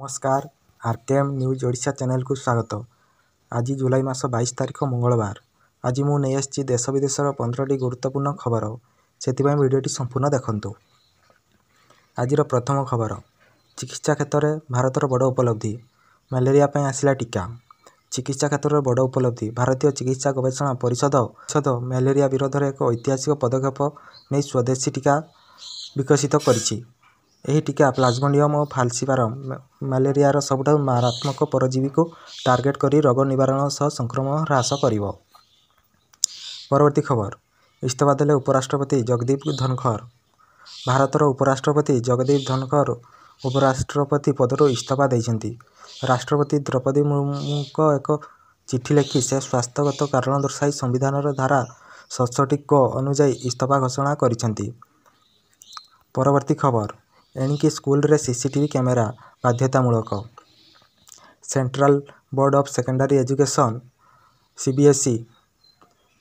नमस्कार RKM news Odisha channel को स्वागत। आज जुलाई मास 22 तारिख मंगलवार। आज मु नहीं आसी देश विदेशर 15टी गुरुत्वपूर्ण खबर से भिडियोटी संपूर्ण देखंतु। आजिर प्रथम खबर, चिकित्सा क्षेत्र में भारतर बड़ उपलब्धि, मलेरिया पर आसला टीका। चिकित्सा क्षेत्र में बड़ उपलब्धि, भारतीय चिकित्सा गवेषणा परिषद मलेरिया विरोध में एक ऐतिहासिक पदक्षेप नहीं स्वदेशी टीका विकसित करिछि। यही टीका प्लाज्मोडियम और फाल्सिपारम मलेरियार सबुठ मारात्मक परजीवी को टार्गेट करी रोग निवारण सह संक्रमण ह्रास करिवो। परवर्ती खबर, इस्तीफा देले उपराष्ट्रपति जगदीप धनखड़। भारतर उपराष्ट्रपति जगदीप धनखड़ उपराष्ट्रपति पदरू इस्तीफा देइछन्ति। राष्ट्रपति द्रौपदी मुर्मू को एक चिठी लिखि से स्वास्थ्यगत कारण दर्शाई संविधान धारा 67 को अनुजाई इस्तीफा घोषणा करिछन्ति। परवर्ती खबर, एणिकी स्कूल रे सीसीटीवी कैमेरा बाध्यतामूलक। Central board of secondary education CBSE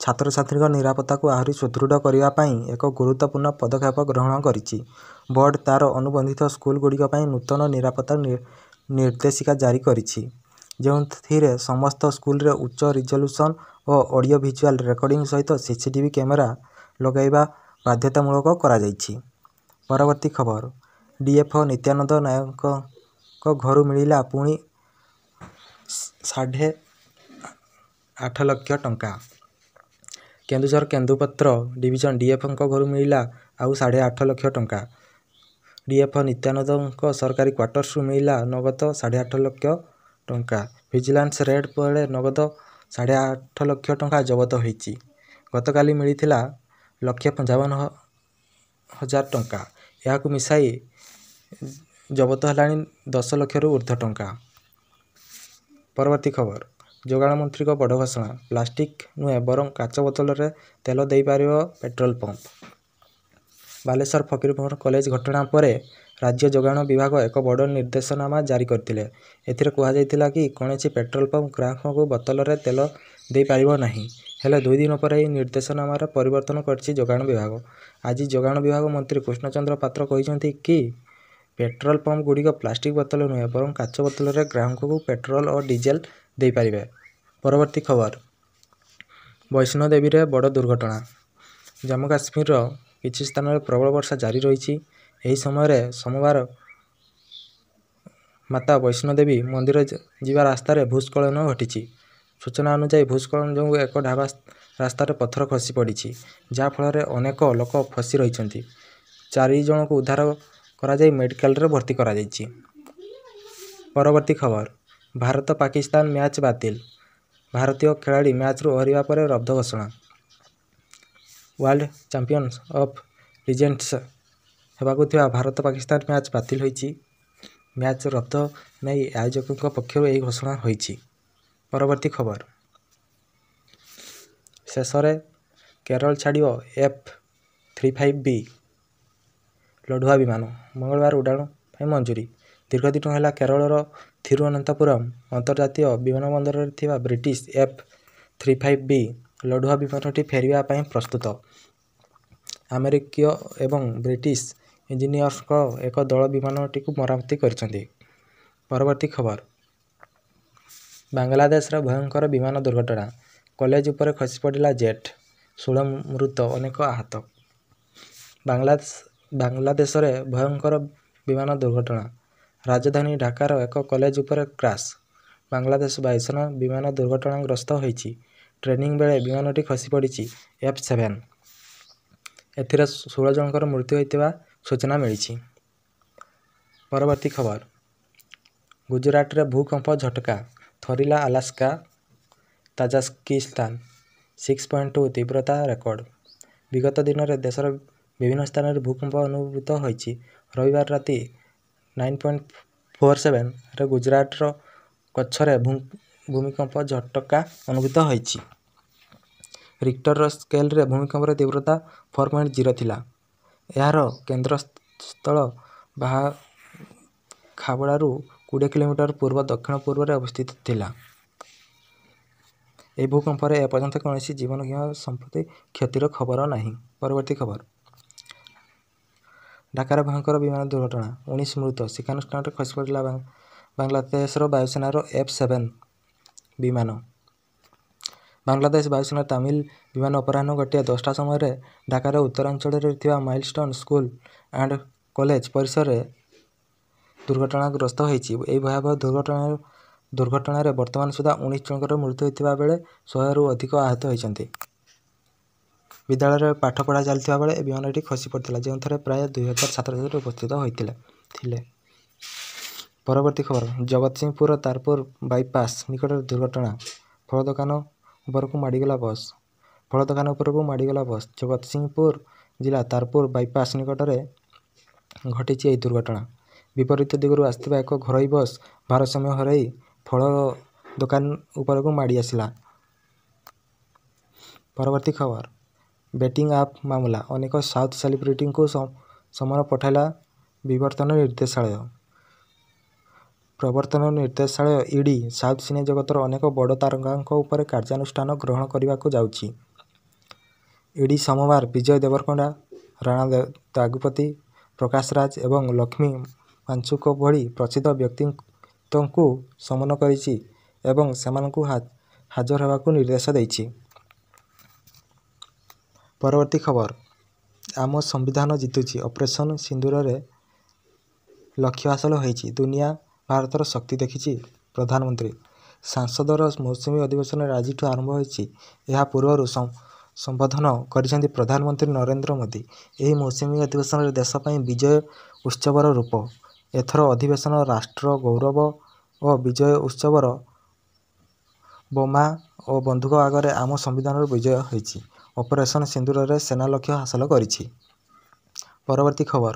छात्र छात्री निरापत्ता को आहरी सुदृढ़ करने एक गुरुत्वपूर्ण पदक्षेप ग्रहण करिछि। बोर्ड तार अनुबंधित स्कूल गुड़िक नूतन निरापत्ता निर्देशिका जारी करिछि, जोथिरे समस्त स्कूल रे उच्च रिजोल्यूशन और ऑडियो विजुअल रिकॉर्डिंग सहित सीसीटीवी कैमेरा लगाइबा बाध्यतामूलक करा जाइछि। परवर्ती खबर, डीएफओ नित्यानंद नायक को घर मिलिला पुणी 8.5 लाख टंका। केन्दुझर केन्दुपत्र डिविजन डीएफओ घर मिलिला आउ 8.5 लाख टंका। डीएफओ नित्यानंद सरकारी क्वार्टर्स मिलिला नगद 8.5 लाख टंका। विजिलेंस रेड पड़े नगद 8.5 लाख टंका जबत होइछि। गतकाली मिलिथिला 1,55,000 टंका। याकु मिसाई जबत हलाणी 10 लाख रु ऊर्ध्व टंका। परवर्ती खबर, जोगाण मंत्री को बड़ घोषणा, प्लास्टिक नुहे बरं काच बोतल रे तेल दे पारिबो petrol pump. Baleswar Fakir Mohan college घटना परे राज्य जोगाण विभाग एक बड़ निर्देशनामा जारी करथिले। एथिरे कुहा जायतिला कि कोनोसी पेट्रोल पंप ग्राहक को बोतल रे तेल दे पारिबो नाही। हेले 2 दिन पर निर्देशनामार परिवर्तन करछि जोगाण विभाग। आज जोगाण विभाग मंत्री कृष्णचंद्र पात्र कहिसंति कि पेट्रोल पंप गुड़िक प्लास्टिक बोतल नुहे बरं काच बोतल रे ग्राहक को पेट्रोल और डीजेल दे पारिबे। परवर्ती खबर, वैष्णो देवी रे बड़ दुर्घटना। जम्मू काश्मीर किछि स्थान में प्रबल वर्षा जारी रही। यही समय सोमवार माता वैष्णो देवी मंदिर जीवा रास्तार भूस्खलन घटी। सूचना अनुसार भूस्खलन जो एक ढाबा रास्तार पत्थर खसी पड़ी, जहाँफल अनेक लोक फसी रही। 4 जन को उद्धार करा जाई मेडिकल रे भर्ती करा जाइछि। परवर्ती खबर, भारत पाकिस्तान मैच बातिल। भारतीय खिलाड़ी मैच रु हरिबा पर रद्द घोषणा। वर्ल्ड चैंपियंस ऑफ लीजेंड्स हेबाकु थिबा भारत पाकिस्तान मैच बातिल होइछि। मैच रद्द नहीं आयोजकों पक्षर यही घोषणा होइछि। परवर्ती खबर, शेषरे केरल छाड़ियो F-35B लढ़ुआ विमान। मंगलवार उड़ाण मंजूरी। दीर्घ दिन है केरलर थिरुवनंतपुरम अंतर्जातीय विमानबंदर में थिबा ब्रिटिश F-35B लढ़ुआ विमानटी फेरिया प्रस्तुत। अमेरिकीय एवं ब्रिटिश इंजीनियर्स को एक दल विमानटी को मरामती करछन्ति। परवर्ती खबर, बांग्लादेश रे भयंकर विमान दुर्घटना। कॉलेज उपर खसी पड़ा जेट, 16 मृत अनेक आहत। बांग्लादेश रे भयंकर विमान दुर्घटना। राजधानी ढाकार एक कॉलेज उपर क्रैश। बांग्लादेश वायुसेना विमान दुर्घटनाग्रस्त होइछि। ट्रेनिंग बेले विमानटी खसी पड़ी F-7। एथिरे 16 जनकर मृत्यु होइतिबा सूचना मिली। परवर्ती खबर, गुजरात रे भूकंप झटका, थरिला अलास्का ताजिकिस्तान। 6.2 तीव्रता रेकर्ड। विगत दिन में देशर विभिन्न स्थान में भूकंप अनुभूत होइछि। रविवार राति 9.47 रे गुजरात रो कच्छरे भूमिकंप झटका अनुभूत होइछि। रिक्टर स्केल रे भूमिकंपर तीव्रता 4.0 थिला। यार केन्द्र स्थल खाबड़ारू 20 किलोमीटर पूर्व दक्षिण पूर्व में अवस्थित थिला। यह भूकंप एपर्यंत कौन जीवन किंवा संपत्ति क्षतिर खबर नहीं। परवर्ती खबर, ढाकार भयंकर विमान दुर्घटना, 19 मृत। शिक्षानुष्ठान खसी पड़ा ବାଂଲାଦେଶର ବାୟୁସେନାର F-7 ବିମାନ। ବାଂଲାଦେଶ ବାୟୁସେନା ତାମିଲ ବିମାନ ଅପରାହ୍ନ 10ଟା ସମୟରେ ଢାକାର ଉତ୍ତରାଞ୍ଚଳରେ ଥିବା ମାଇଲଷ୍ଟୋନ୍ ସ୍କୁଲ ଆଣ୍ଡ କଲେଜ ପରିସରରେ ଦୁର୍ଘଟଣାଗ୍ରସ୍ତ ହୋଇଛି। ଏହି ଭୟାବହ ଦୁର୍ଘଟଣାରେ ବର୍ତ୍ତମାନ ସୁଦ୍ଧା 19 ଜଣଙ୍କର ମୃତ୍ୟୁ ହୋଇଥିବା ବେଳେ 100ରୁ ଅଧିକ ଆହତ ହୋଇଛନ୍ତି। ବିଦ୍ୟାଳୟରେ ପାଠ ପଢ଼ା ଚାଲିଥିବା ବେଳେ ଏ ବିମାନଟି ଖସି ପଡ଼ିଥିଲା, ଯେଉଁଥିରେ ପ୍ରାୟ 2000 ଛାତ୍ରଛାତ୍ରୀ ଉପସ୍ଥିତ ଥିଲେ। ପରବର୍ତ୍ତୀ ଖବର, ଜଗତସିଂହପୁର ତାରପୁର ବାଇପାସ୍ ନିକଟରେ ଦୁର୍ଘଟଣା, ଫଳ ଦୋକାନ ଉପରକୁ ମାଡ଼ିଗଲା ବସ୍। ଜଗତସିଂହପୁର ଜିଲ୍ଲା ତାରପୁର ବାଇପାସ୍ ନିକଟରେ ଘଟିଛି ଏହି ଦୁର୍ଘଟଣା। ବିପରୀତ ଦିଗରୁ ଆସିଥିବା ଏକ ଘରୋଇ ବସ୍ ଭାରସାମ୍ୟ ହରାଇ ଫଳ ଦୋକାନ ଉପରକୁ ମାଡ଼ି ଆସିଲା। ପରବର୍ତ୍ତୀ ଖବର, ବେଟିଂ ଆପ୍ ମାମଲା, ଅନେକ ସାଉଥ୍ ସେଲିବ୍ରିଟିଙ୍କୁ ସମନ ପଠାଇଲା ପ୍ରବର୍ତ୍ତନ ନିର୍ଦ୍ଦେଶାଳୟ ଇଡି ସାଉଥ୍ ସିନେ ଜଗତର ଅନେକ ବଡ଼ ତାରକାଙ୍କ ଉପରେ କାର୍ଯ୍ୟାନୁଷ୍ଠାନ ଗ୍ରହଣ କରିବାକୁ ଯାଉଛି। ଇଡି ସୋମବାର ବିଜୟ ଦେବରକୋଣ୍ଡା, ରାଣା ଦାଗୁପତି, ପ୍ରକାଶ ରାଜ ଏବଂ ଲକ୍ଷ୍ମୀ ମାଞ୍ଚୁଙ୍କ ଭଳି ପ୍ରସିଦ୍ଧ ବ୍ୟକ୍ତିତ୍ୱଙ୍କୁ ସମନ କରିଛି ଏବଂ ସେମାନଙ୍କୁ ହାଜର ହେବାକୁ ନିର୍ଦ୍ଦେଶ ଦେଇଛି। ପରବର୍ତ୍ତୀ ଖବର, ଆମ ସମ୍ବିଧାନ ଜିତୁଛି, ଅପରେସନ୍ ସିନ୍ଦୁରରେ ଲକ୍ଷ୍ୟ ହାସଲ ହୋଇଛି, ଦୁନିଆ ଭାରତର ଶକ୍ତି ଦେଖିଛି ପ୍ରଧାନମନ୍ତ୍ରୀ। ସଂସଦର ମୌସୁମୀ ଅଧିବେଶନ ଆଜିଠୁ ଆରମ୍ଭ ହୋଇଛି। ଏହା ପୂର୍ବରୁ ସମ୍ବୋଧନ କରିଛନ୍ତି ପ୍ରଧାନମନ୍ତ୍ରୀ ନରେନ୍ଦ୍ର ମୋଦି। ଏହି ମୌସୁମୀ ଅଧିବେଶନରେ ଦେଶ ପାଇଁ ବିଜୟ ଉତ୍ସବର ରୂପ। ଏଥର ଅଧିବେଶନ ରାଷ୍ଟ୍ର ଗୌରବ ଓ ବିଜୟ ଉତ୍ସବର ବୋମା ଓ ବନ୍ଧୁକ ଆଗରେ ଆମ ସମ୍ବିଧାନର ବିଜୟ ହୋଇଛି। ଅପରେସନ୍ ସିନ୍ଦୁରରେ ସେନା ଲକ୍ଷ୍ୟ ହାସଲ କରିଛି। ପରବର୍ତ୍ତୀ ଖବର,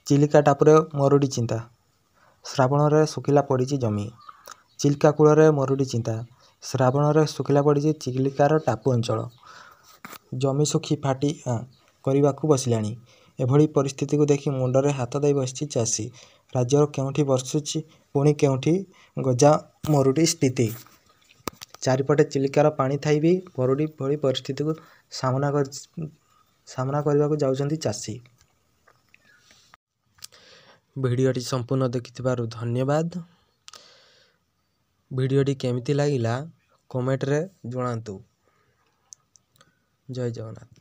ଚିଲିକା ଟାପୁରେ ମରୁଡ଼ି ଚିନ୍ତା, ଶ୍ରାବଣରେ ଶୁଖିଲା ପଡ଼ିଛି ଜମି। ଚିଲିକା କୂଳରେ ମରୁଡ଼ି ଚିନ୍ତା, ଶ୍ରାବଣରେ ଶୁଖିଲା ପଡ଼ିଛି ଚିଲିକାର ଟାପୁ ଅଞ୍ଚଳ। ଜମି ଶୁଖି ଫାଟିଆ କରିବାକୁ ବସିଲାଣି। ଏଭଳି ପରିସ୍ଥିତିକୁ ଦେଖି ମୁଣ୍ଡରେ ହାତ ଦେଇ ବସିଛି ଚାଷୀ। ରାଜ୍ୟର କେଉଁଠି ବର୍ଷୁଛି, ପୁଣି କେଉଁଠି ଗଜା ମରୁଡ଼ି ସ୍ଥିତି। ଚାରିପଟେ ଚିଲିକାର ପାଣି ଥାଇ ବି ମରୁଡ଼ି ଭଳି ପରିସ୍ଥିତିକୁ ସାମନା କରିବାକୁ ଯାଉଛନ୍ତି ଚାଷୀ। ଭିଡ଼ିଓଟି ସମ୍ପୂର୍ଣ୍ଣ ଦେଖିଥିବାରୁ ଧନ୍ୟବାଦ। ଭିଡ଼ିଓଟି କେମିତି ଲାଗିଲା କମେଣ୍ଟରେ ଜଣାନ୍ତୁ। ଜୟ ଜଗନ୍ନାଥ।